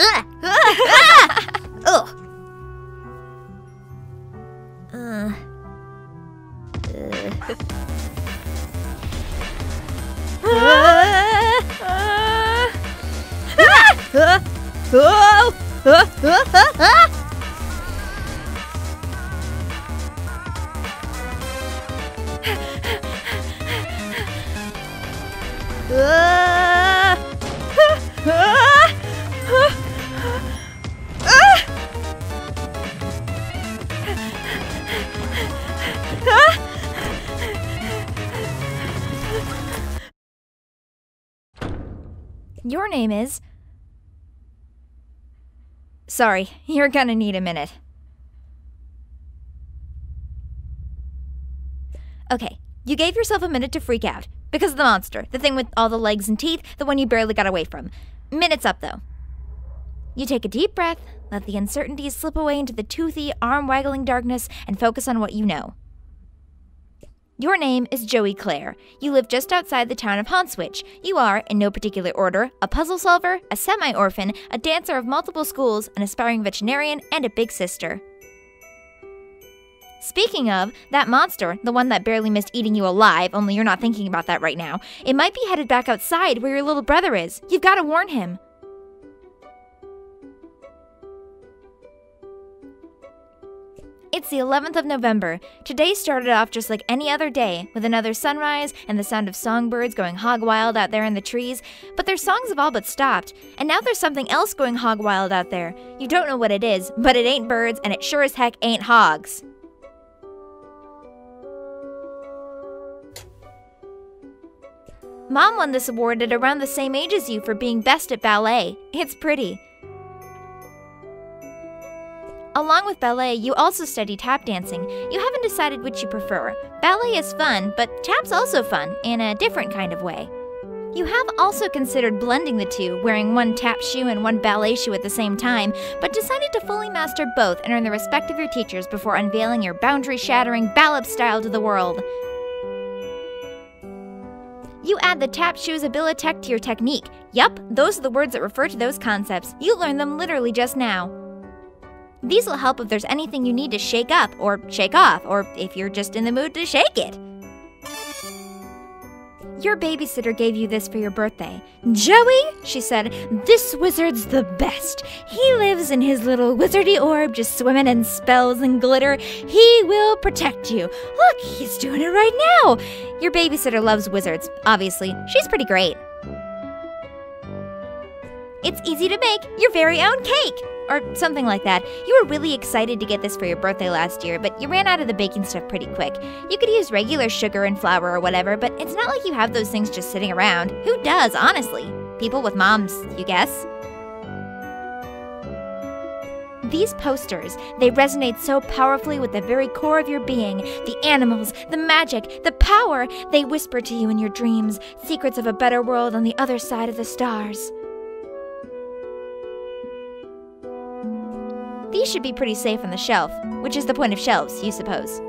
Ugh. Your name is... Sorry, you're gonna need a minute. Okay, you gave yourself a minute to freak out. Because of the monster, the thing with all the legs and teeth, the one you barely got away from. Minute's up, though. You take a deep breath, let the uncertainties slip away into the toothy, arm-waggling darkness, and focus on what you know. Your name is Joey Clare. You live just outside the town of Honswich. You are, in no particular order, a puzzle solver, a semi-orphan, a dancer of multiple schools, an aspiring veterinarian, and a big sister. Speaking of, that monster, the one that barely missed eating you alive, only you're not thinking about that right now, it might be headed back outside where your little brother is. You've got to warn him. It's the 11th of November. Today started off just like any other day, with another sunrise and the sound of songbirds going hog wild out there in the trees, but their songs have all but stopped, and now there's something else going hog wild out there. You don't know what it is, but it ain't birds, and it sure as heck ain't hogs. Mom won this award at around the same age as you for being best at ballet. It's pretty. Along with ballet, you also study tap dancing. You haven't decided which you prefer. Ballet is fun, but tap's also fun, in a different kind of way. You have also considered blending the two, wearing one tap shoe and one ballet shoe at the same time, but decided to fully master both and earn the respect of your teachers before unveiling your boundary-shattering ballad style to the world. You add the tap shoe's abilitech to your technique. Yup, those are the words that refer to those concepts. You learned them literally just now. These will help if there's anything you need to shake up, or shake off, or if you're just in the mood to shake it. Your babysitter gave you this for your birthday. Joey, she said, this wizard's the best. He lives in his little wizardy orb, just swimming in spells and glitter. He will protect you. Look, he's doing it right now. Your babysitter loves wizards, obviously. She's pretty great. It's easy to make your very own cake. Or something like that. You were really excited to get this for your birthday last year, but you ran out of the baking stuff pretty quick. You could use regular sugar and flour or whatever, but it's not like you have those things just sitting around. Who does, honestly? People with moms, you guess? These posters, they resonate so powerfully with the very core of your being. The animals, the magic, the power, they whisper to you in your dreams. Secrets of a better world on the other side of the stars. These should be pretty safe on the shelf, which is the point of shelves, you suppose.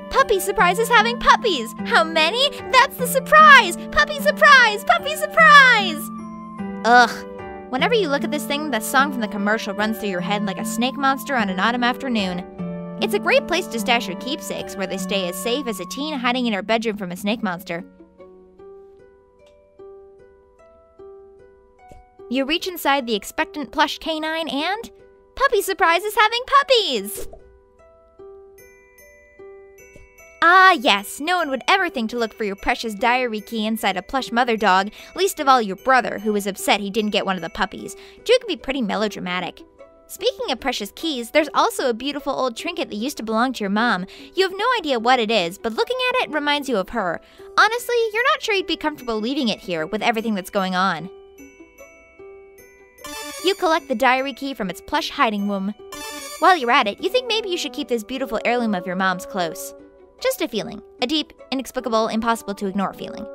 Puppy Surprise is having puppies! How many? That's the surprise! Puppy Surprise! Puppy Surprise! Ugh. Whenever you look at this thing, the song from the commercial runs through your head like a snake monster on an autumn afternoon. It's a great place to stash your keepsakes, where they stay as safe as a teen hiding in her bedroom from a snake monster. You reach inside the expectant plush canine and... Puppy Surprise is having puppies! Ah, yes, no one would ever think to look for your precious diary key inside a plush mother dog, least of all your brother, who was upset he didn't get one of the puppies. Two can be pretty melodramatic. Speaking of precious keys, there's also a beautiful old trinket that used to belong to your mom. You have no idea what it is, but looking at it reminds you of her. Honestly, you're not sure you'd be comfortable leaving it here with everything that's going on. You collect the diary key from its plush hiding room. While you're at it, you think maybe you should keep this beautiful heirloom of your mom's close. Just a feeling. A deep, inexplicable, impossible to ignore feeling.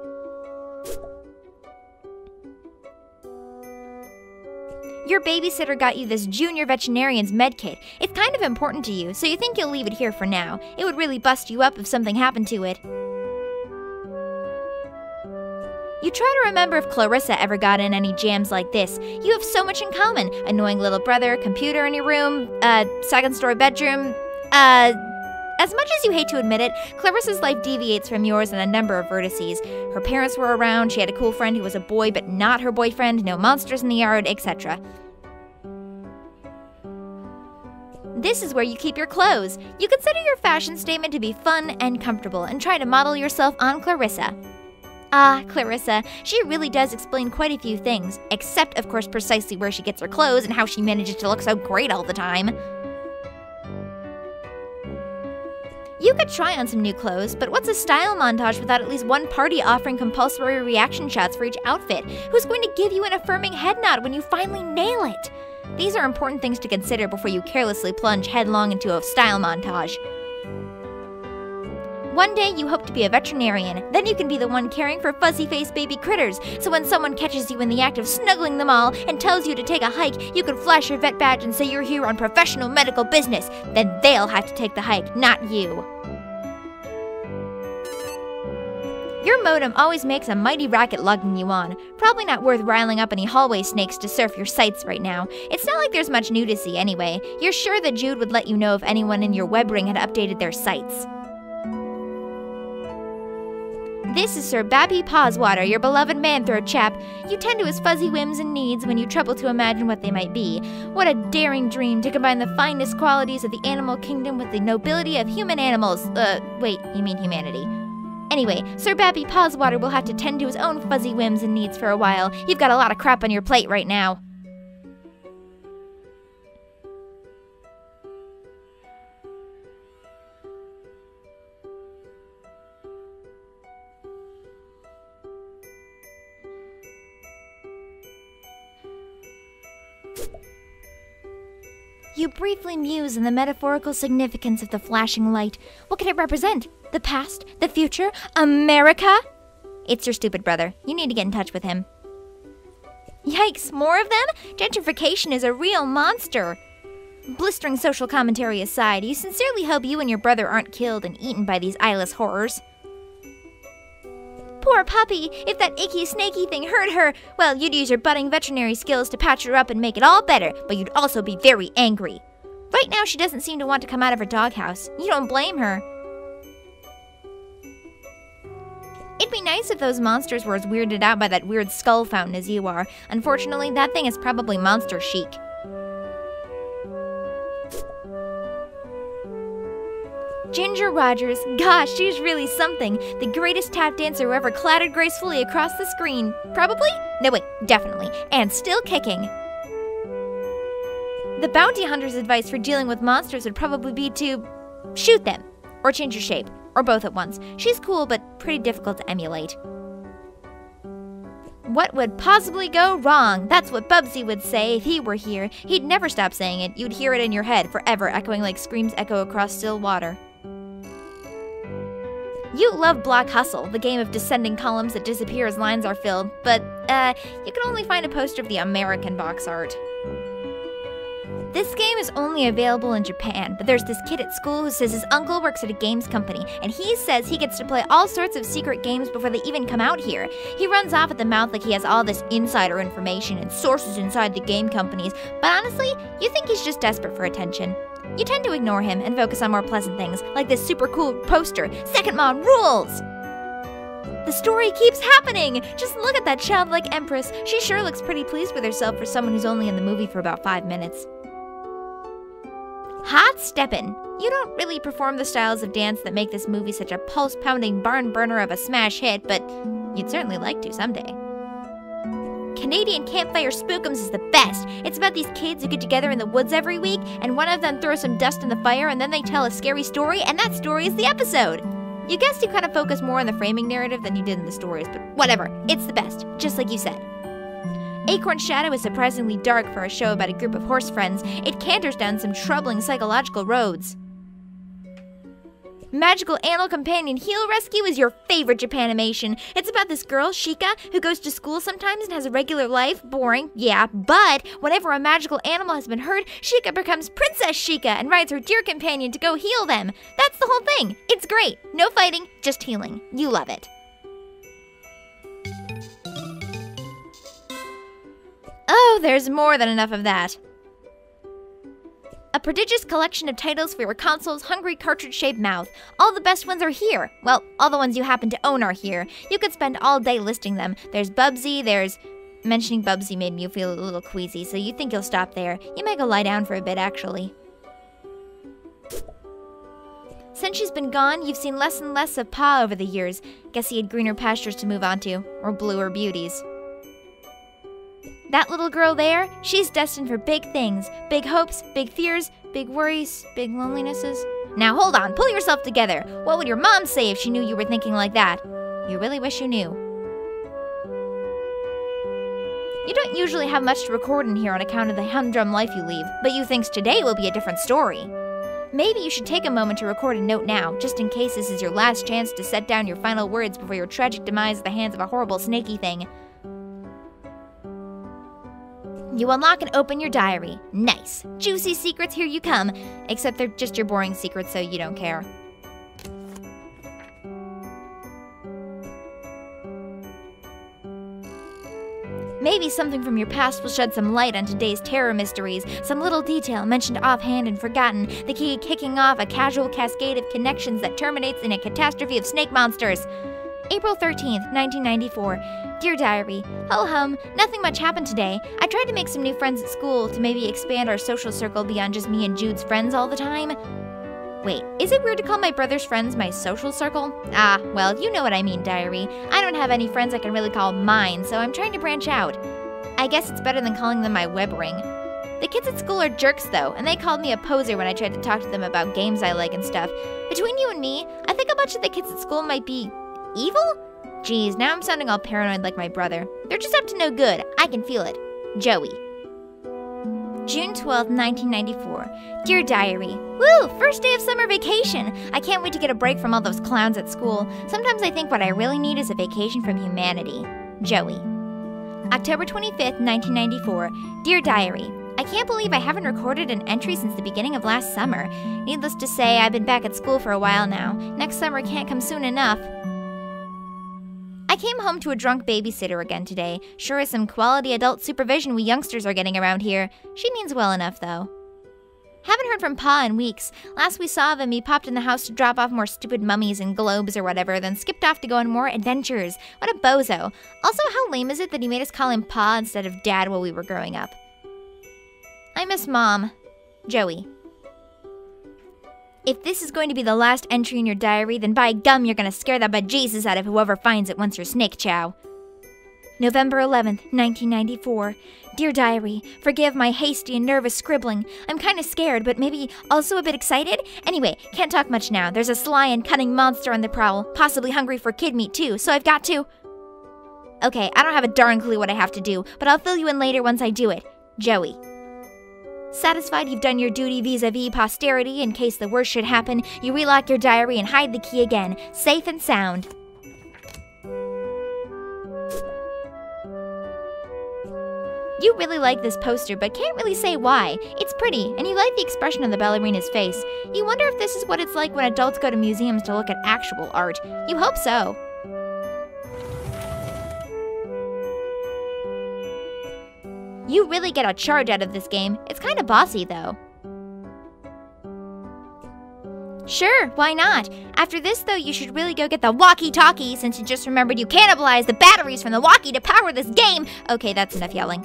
Your babysitter got you this junior veterinarian's med kit. It's kind of important to you, so you think you'll leave it here for now. It would really bust you up if something happened to it. You try to remember if Clarissa ever got in any jams like this. You have so much in common. Annoying little brother, computer in your room, second-story bedroom. As much as you hate to admit it, Clarissa's life deviates from yours in a number of vertices. Her parents were around, she had a cool friend who was a boy but not her boyfriend, no monsters in the yard, etc. This is where you keep your clothes. You consider your fashion statement to be fun and comfortable and try to model yourself on Clarissa. Ah, Clarissa, she really does explain quite a few things, except of course precisely where she gets her clothes and how she manages to look so great all the time. You could try on some new clothes, but what's a style montage without at least one party offering compulsory reaction shots for each outfit? Who's going to give you an affirming head nod when you finally nail it? These are important things to consider before you carelessly plunge headlong into a style montage. One day you hope to be a veterinarian, then you can be the one caring for fuzzy-faced baby critters, so when someone catches you in the act of snuggling them all and tells you to take a hike, you can flash your vet badge and say you're here on professional medical business. Then they'll have to take the hike, not you. Your modem always makes a mighty racket logging you on. Probably not worth riling up any hallway snakes to surf your sites right now. It's not like there's much new to see anyway. You're sure that Jude would let you know if anyone in your web ring had updated their sites. This is Sir Babby Pawswater, your beloved man-throat chap. You tend to his fuzzy whims and needs when you trouble to imagine what they might be. What a daring dream to combine the finest qualities of the animal kingdom with the nobility of human animals. Wait, you mean humanity. Anyway, Sir Babby Pawswater will have to tend to his own fuzzy whims and needs for a while. You've got a lot of crap on your plate right now. You briefly muse on the metaphorical significance of the flashing light. What could it represent? The past? The future? America? It's your stupid brother. You need to get in touch with him. Yikes, more of them? Gentrification is a real monster. Blistering social commentary aside, you sincerely hope you and your brother aren't killed and eaten by these eyeless horrors. Poor puppy! If that icky, snaky thing hurt her, well, you'd use your budding veterinary skills to patch her up and make it all better, but you'd also be very angry. Right now, she doesn't seem to want to come out of her doghouse. You don't blame her. It'd be nice if those monsters were as weirded out by that weird skull fountain as you are. Unfortunately, that thing is probably monster chic. Ginger Rogers, gosh, she's really something. The greatest tap dancer who ever clattered gracefully across the screen. Probably? No, wait, definitely. And still kicking. The bounty hunter's advice for dealing with monsters would probably be to shoot them, or change your shape, or both at once. She's cool, but pretty difficult to emulate. What would possibly go wrong? That's what Bubsy would say if he were here. He'd never stop saying it. You'd hear it in your head forever, echoing like screams echo across still water. You love Block Hustle, the game of descending columns that disappear as lines are filled, but, you can only find a poster of the American box art. This game is only available in Japan, but there's this kid at school who says his uncle works at a games company, and he says he gets to play all sorts of secret games before they even come out here. He runs off at the mouth like he has all this insider information and sources inside the game companies, but honestly, you think he's just desperate for attention. You tend to ignore him and focus on more pleasant things, like this super cool poster, Second Mod rules! The story keeps happening! Just look at that childlike empress. She sure looks pretty pleased with herself for someone who's only in the movie for about 5 minutes. Hot Steppin'. You don't really perform the styles of dance that make this movie such a pulse-pounding barn burner of a smash hit, but you'd certainly like to someday. Canadian Campfire Spookums is the best. It's about these kids who get together in the woods every week, and one of them throws some dust in the fire, and then they tell a scary story, and that story is the episode. You guessed you kind of focus more on the framing narrative than you did in the stories, but whatever. It's the best, just like you said. Acorn Shadow is surprisingly dark for a show about a group of horse friends. It canters down some troubling psychological roads. Magical Animal Companion Heel Rescue is your favorite Japanimation. It's about this girl, Shika, who goes to school sometimes and has a regular life. Boring, yeah, but whenever a magical animal has been hurt, Shika becomes Princess Shika and rides her deer companion to go heal them. That's the whole thing. It's great. No fighting, just healing. You love it. Oh, there's more than enough of that. A prodigious collection of titles for your console's hungry cartridge-shaped mouth. All the best ones are here. Well, all the ones you happen to own are here. You could spend all day listing them. There's Bubsy, there's... Mentioning Bubsy made me feel a little queasy, so you think you'll stop there. You might go lie down for a bit, actually. Since she's been gone, you've seen less and less of Pa over the years. Guess he had greener pastures to move on to, or bluer beauties. That little girl there, she's destined for big things. Big hopes, big fears, big worries, big lonelinesses. Now hold on, pull yourself together. What would your mom say if she knew you were thinking like that? You really wish you knew. You don't usually have much to record in here on account of the humdrum life you lead, but you think today will be a different story. Maybe you should take a moment to record a note now, just in case this is your last chance to set down your final words before your tragic demise at the hands of a horrible snaky thing. You unlock and open your diary. Nice. Juicy secrets, here you come. Except they're just your boring secrets, so you don't care. Maybe something from your past will shed some light on today's terror mysteries, some little detail mentioned offhand and forgotten, the key kicking off a casual cascade of connections that terminates in a catastrophe of snake monsters. April 13th, 1994. Dear Diary, ho-hum, nothing much happened today. I tried to make some new friends at school to maybe expand our social circle beyond just me and Jude's friends all the time. Wait, is it weird to call my brother's friends my social circle? Ah, well, you know what I mean, Diary. I don't have any friends I can really call mine, so I'm trying to branch out. I guess it's better than calling them my web ring. The kids at school are jerks, though, and they called me a poser when I tried to talk to them about games I like and stuff. Between you and me, I think a bunch of the kids at school might be evil? Geez, now I'm sounding all paranoid like my brother. They're just up to no good. I can feel it. Joey. June 12, 1994. Dear Diary, woo! First day of summer vacation! I can't wait to get a break from all those clowns at school. Sometimes I think what I really need is a vacation from humanity. Joey. October 25th, 1994. Dear Diary, I can't believe I haven't recorded an entry since the beginning of last summer. Needless to say, I've been back at school for a while now. Next summer can't come soon enough. I came home to a drunk babysitter again today. Sure is some quality adult supervision we youngsters are getting around here. She means well enough, though. Haven't heard from Pa in weeks. Last we saw of him, he popped in the house to drop off more stupid mummies and globes or whatever, then skipped off to go on more adventures. What a bozo. Also, how lame is it that he made us call him Pa instead of Dad while we were growing up? I miss Mom. Joey. If this is going to be the last entry in your diary, then by gum you're gonna scare the bejesus out of whoever finds it once you're snake chow. November 11th, 1994. Dear Diary, forgive my hasty and nervous scribbling. I'm kinda scared, but maybe also a bit excited? Anyway, can't talk much now. There's a sly and cunning monster on the prowl, possibly hungry for kid meat too, so I've got to... Okay, I don't have a darn clue what I have to do, but I'll fill you in later once I do it. Joey. Satisfied you've done your duty vis-a-vis posterity in case the worst should happen, you relock your diary and hide the key again, safe and sound. You really like this poster, but can't really say why. It's pretty, and you like the expression on the ballerina's face. You wonder if this is what it's like when adults go to museums to look at actual art. You hope so. You really get a charge out of this game. It's kinda bossy, though. Sure, why not? After this, though, you should really go get the walkie-talkie since you just remembered you cannibalized the batteries from the walkie to power this game. Okay, that's enough yelling.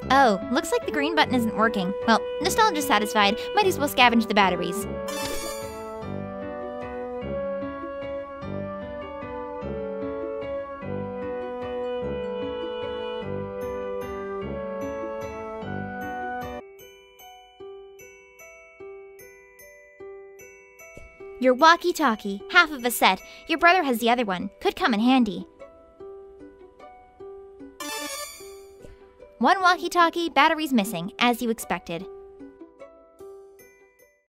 Oh, looks like the green button isn't working. Well, nostalgia's satisfied. Might as well scavenge the batteries. Your walkie-talkie, half of a set. Your brother has the other one. Could come in handy. One walkie-talkie, batteries missing, as you expected.